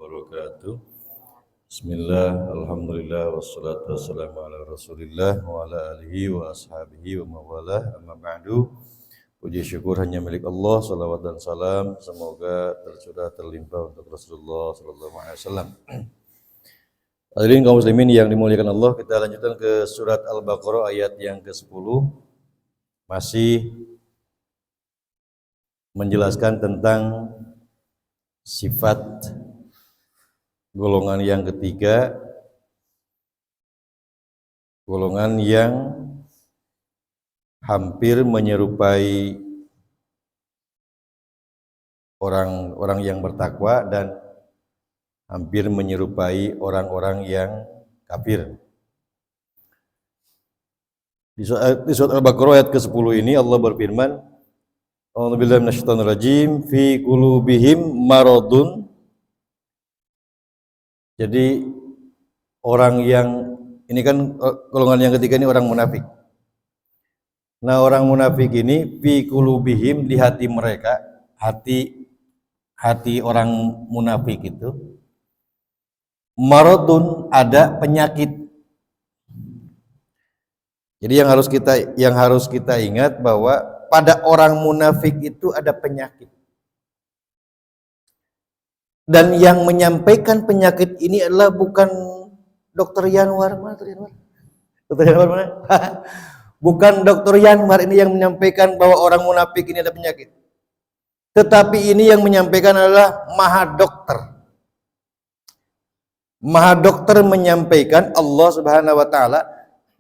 wabarakatuh. Bismillah, alhamdulillah, wassalatu wassalamu ala rasulillah wa ala alihi wa ashabihi wa mawalah, amma ba'du. Puji syukur hanya milik Allah, salawat dan salam semoga tercurah terlimpah untuk Rasulullah sallallahu alaihi wasallam. Hadirin kaum muslimin yang dimuliakan Allah, kita lanjutkan ke surat Al-Baqarah ayat yang ke-10. Masih menjelaskan tentang sifat golongan yang ketiga, golongan yang hampir menyerupai orang-orang yang bertakwa dan hampir menyerupai orang-orang yang kafir. Di surat Al-Baqarah ayat ke-10 ini Allah berfirman, A'udzubillahi minasyaitonirrajim, fi qulubihim maradun. Jadi orang yang ini kan golongan yang ketiga ini orang munafik. Nah, orang munafik ini fi qulubihim, di hati mereka, hati orang munafik itu maradun, ada penyakit. Jadi yang harus kita ingat bahwa pada orang munafik itu ada penyakit. Dan yang menyampaikan penyakit ini adalah bukan Dr. Yanwar. Dr. Yanwar mana? Bukan Dr. Yanwar ini yang menyampaikan bahwa orang munafik ini ada penyakit. Tetapi ini yang menyampaikan adalah Maha Dokter. Maha Dokter menyampaikan, Allah Subhanahu wa taala,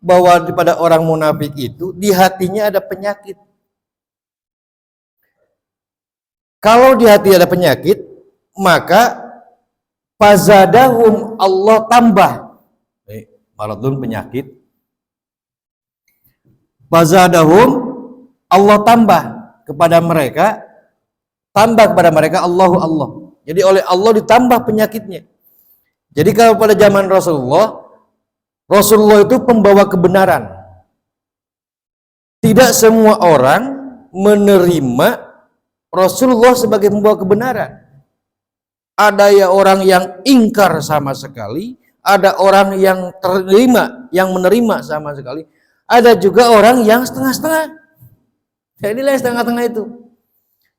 bahwa pada orang munafik itu di hatinya ada penyakit. Kalau di hati ada penyakit, maka fazadahum, Allah tambah. Maradun, penyakit. Fazadahum, Allah tambah kepada mereka, Allahu Allah. Jadi oleh Allah ditambah penyakitnya. Jadi kalau pada zaman Rasulullah itu pembawa kebenaran. Tidak semua orang menerima Rasulullah sebagai pembawa kebenaran. Ada ya orang yang ingkar sama sekali, ada orang yang menerima sama sekali, ada juga orang yang setengah-setengah. Ya, inilah yang setengah-tengah itu.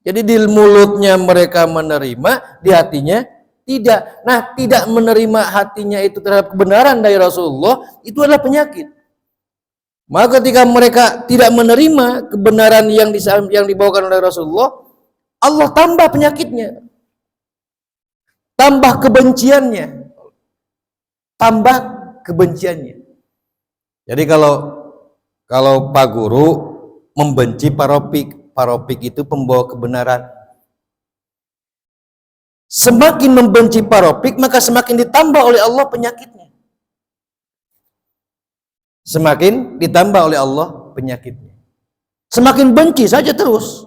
Jadi di mulutnya mereka menerima, di hatinya tidak. Nah, tidak menerima hatinya itu terhadap kebenaran dari Rasulullah, itu adalah penyakit. Maka ketika mereka tidak menerima kebenaran yang dibawakan oleh Rasulullah, Allah tambah penyakitnya, tambah kebenciannya. Jadi kalau Pak Guru membenci Paropik itu pembawa kebenaran. Semakin membenci Paropik, maka semakin ditambah oleh Allah penyakitnya. Semakin ditambah oleh Allah penyakitnya. Semakin benci saja terus.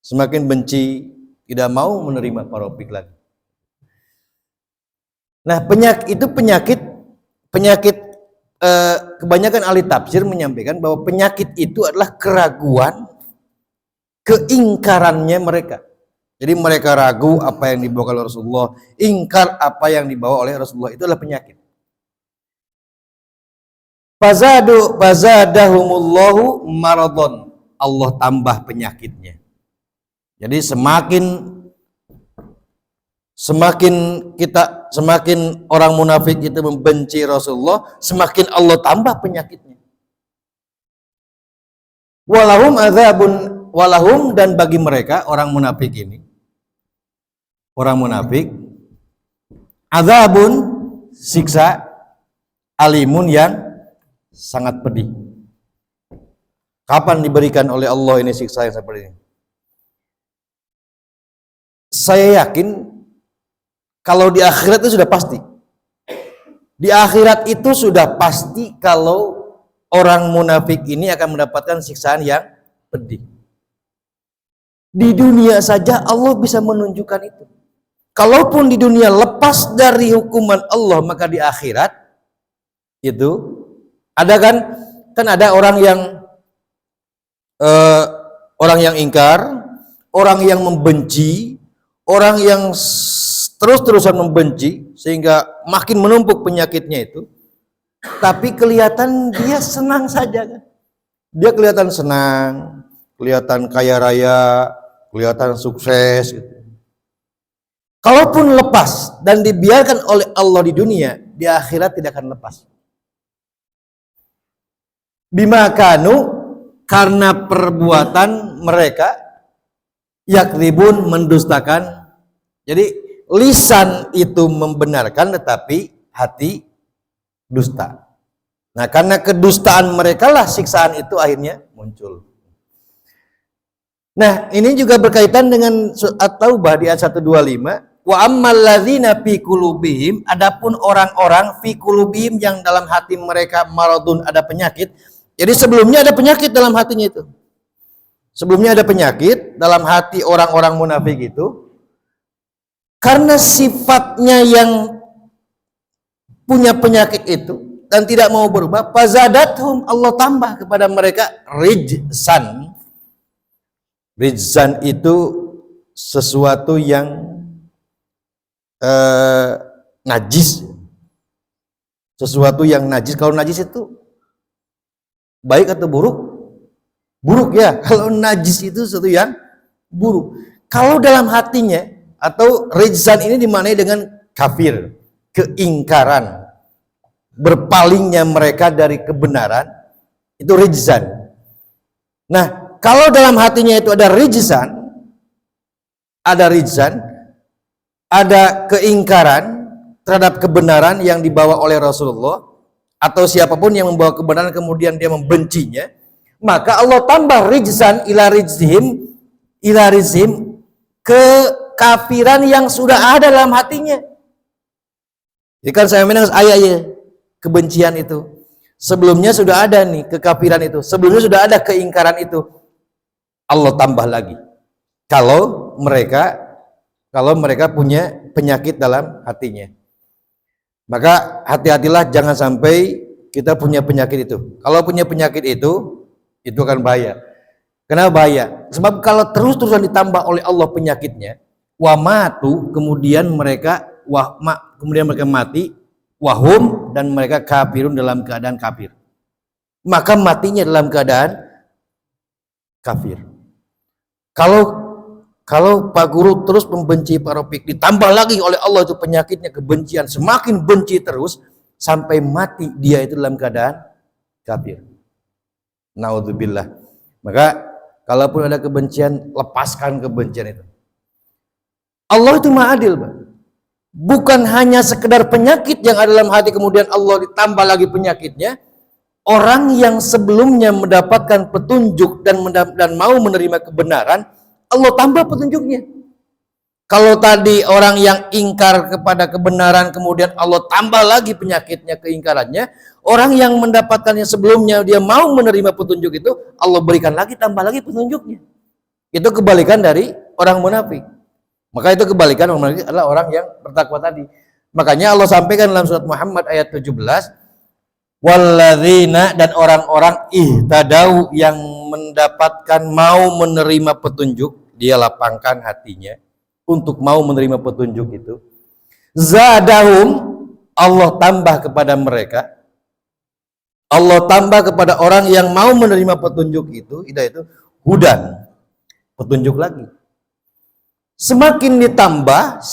Semakin benci, tidak mau menerima Paropik lagi. Nah, penyakit kebanyakan ahli tafsir menyampaikan bahwa penyakit itu adalah keraguan, keingkarannya mereka. Jadi mereka ragu apa yang dibawa oleh Rasulullah, ingkar apa yang dibawa oleh Rasulullah, itu adalah penyakit. Fazadahumullahu maradon, Allah tambah penyakitnya. Jadi semakin orang munafik itu membenci Rasulullah, semakin Allah tambah penyakitnya. Walahum, dan bagi mereka orang munafik ini, azabun, siksa, alimun, yang sangat pedih. Kapan diberikan oleh Allah ini siksa yang seperti ini? Saya yakin kalau di akhirat itu sudah pasti. Di akhirat itu sudah pasti kalau orang munafik ini akan mendapatkan siksaan yang pedih. Di dunia saja Allah bisa menunjukkan itu. Kalaupun di dunia lepas dari hukuman Allah, maka di akhirat itu ada kan ada orang yang ingkar, orang yang membenci, orang yang terus-terusan membenci sehingga makin menumpuk penyakitnya itu, tapi kelihatan dia senang saja kan. Dia kelihatan senang, kelihatan kaya raya, kelihatan sukses gitu. Kalaupun lepas dan dibiarkan oleh Allah di dunia, di akhirat tidak akan lepas. Bima kanu, karena perbuatan mereka, yakdzibun, mendustakan. Jadi lisan itu membenarkan tetapi hati dusta. Nah, karena kedustaan mereka lah siksaan itu akhirnya muncul. Nah, ini juga berkaitan dengan At-Taubah di ayat 125. Wa ammal ladzina fi qulubihim, adapun orang-orang fi qulubihim yang dalam hati mereka maradun, ada penyakit. Jadi sebelumnya ada penyakit dalam hatinya itu. Sebelumnya ada penyakit dalam hati orang-orang munafik itu. Karena sifatnya yang punya penyakit itu dan tidak mau berubah, fazadathum, Allah tambah kepada mereka rijsan. Rijsan itu sesuatu yang najis, sesuatu yang najis. Kalau najis itu baik atau buruk? Buruk ya. Kalau najis itu sesuatu yang buruk. Kalau dalam hatinya, atau rijzan ini dimaknai dengan kafir, keingkaran, berpalingnya mereka dari kebenaran, itu rijzan. Nah, kalau dalam hatinya itu ada rijzan, ada keingkaran terhadap kebenaran yang dibawa oleh Rasulullah atau siapapun yang membawa kebenaran kemudian dia membencinya, maka Allah tambah rijzan ila rijzim, kekafiran yang sudah ada dalam hatinya. Jadi kan saya menang ayat ya, kebencian itu sebelumnya sudah ada nih, kekafiran itu sebelumnya sudah ada, keingkaran itu Allah tambah lagi kalau mereka punya penyakit dalam hatinya. Maka hati-hatilah jangan sampai kita punya penyakit itu. Kalau punya penyakit itu akan bahaya. Kenapa bahaya? Sebab kalau terus-terusan ditambah oleh Allah penyakitnya, wamatu, kemudian mereka mati, wahum, dan mereka kafirun, dalam keadaan kafir. Maka matinya dalam keadaan kafir. Kalau Pak Guru terus membenci Pak Rafiq, ditambah lagi oleh Allah itu penyakitnya, kebencian, semakin benci terus sampai mati dia itu dalam keadaan kafir. Naudzubillah. Maka kalaupun ada kebencian, lepaskan kebencian itu. Allah itu Maha Adil, Pak. Bukan hanya sekedar penyakit yang ada dalam hati kemudian Allah ditambah lagi penyakitnya. Orang yang sebelumnya mendapatkan petunjuk dan mau menerima kebenaran, Allah tambah petunjuknya. Kalau tadi orang yang ingkar kepada kebenaran kemudian Allah tambah lagi penyakitnya, keingkarannya, orang yang mendapatkannya sebelumnya dia mau menerima petunjuk itu, Allah berikan lagi, tambah lagi petunjuknya. Itu kebalikan dari orang munafik. Maka itu kebalikan orang munafik adalah orang yang bertakwa tadi. Makanya Allah sampaikan dalam surat Muhammad ayat 17, walladzina, dan orang-orang ihtadau yang mendapatkan mau menerima petunjuk, dia lapangkan hatinya untuk mau menerima petunjuk itu. Zadahum, Allah tambah kepada mereka, Allah tambah kepada orang yang mau menerima petunjuk itu, hudan, petunjuk lagi. Semakin ditambah,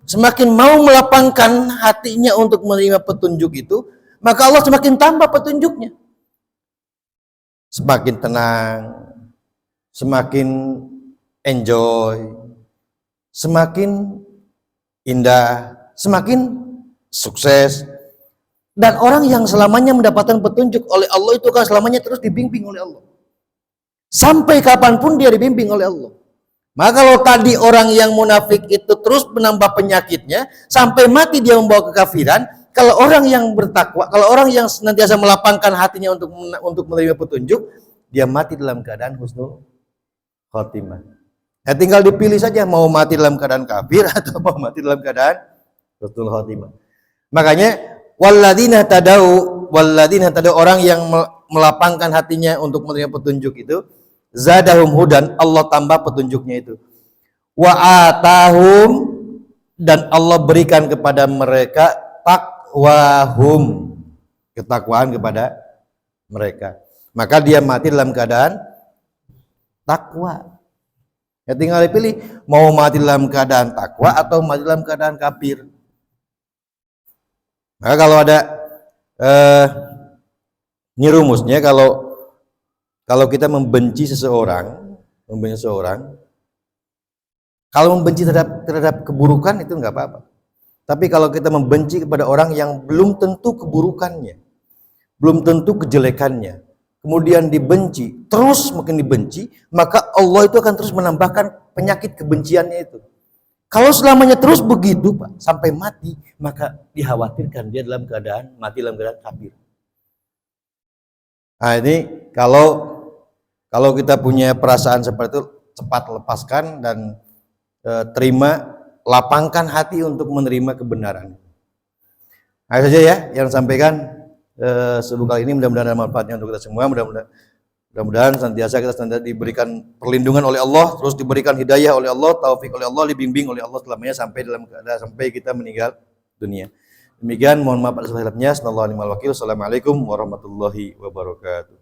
semakin mau melapangkan hatinya untuk menerima petunjuk itu, maka Allah semakin tambah petunjuknya. Semakin tenang, semakin enjoy, semakin indah, semakin sukses. Dan orang yang selamanya mendapatkan petunjuk oleh Allah itu kan selamanya terus dibimbing oleh Allah. Sampai kapanpun dia dibimbing oleh Allah. Maka kalau tadi orang yang munafik itu terus menambah penyakitnya, sampai mati dia membawa kekafiran. Kalau orang yang bertakwa, kalau orang yang senantiasa melapangkan hatinya untuk menerima petunjuk, dia mati dalam keadaan husnul khotimah. Ya tinggal dipilih saja mau mati dalam keadaan kafir atau mau mati dalam keadaan husnul khotimah. Makanya walladzina tadau, orang yang melapangkan hatinya untuk menerima petunjuk itu, zadahum hudan, Allah tambah petunjuknya itu. Wa atahum dan Allah berikan kepada mereka takwahum, ketakwaan kepada mereka, maka dia mati dalam keadaan takwa. Ya tinggal dipilih mau mati dalam keadaan takwa atau mati dalam keadaan kafir. Nah, kalau ada ini rumusnya, kalau kita membenci seseorang, kalau membenci terhadap keburukan itu nggak apa-apa. Tapi kalau kita membenci kepada orang yang belum tentu keburukannya, belum tentu kejelekannya, kemudian dibenci, terus makin dibenci, maka Allah itu akan terus menambahkan penyakit kebenciannya itu. Kalau selamanya terus begitu, Pak, sampai mati, maka dikhawatirkan dia dalam keadaan mati dalam keadaan kafir. Nah, ini kalau kita punya perasaan seperti itu, cepat lepaskan dan terima, lapangkan hati untuk menerima kebenaran. Nah, saja ya yang sampaikan sebelum kali ini, mudah-mudahan ada manfaatnya untuk kita semua. Mudah-mudahan senantiasa kita diberikan perlindungan oleh Allah, terus diberikan hidayah oleh Allah, taufik oleh Allah, dibimbing oleh Allah selamanya sampai kita meninggal dunia. Demikian, mohon maaf atas kesalahannya. Assalamualaikum warahmatullahi wabarakatuh.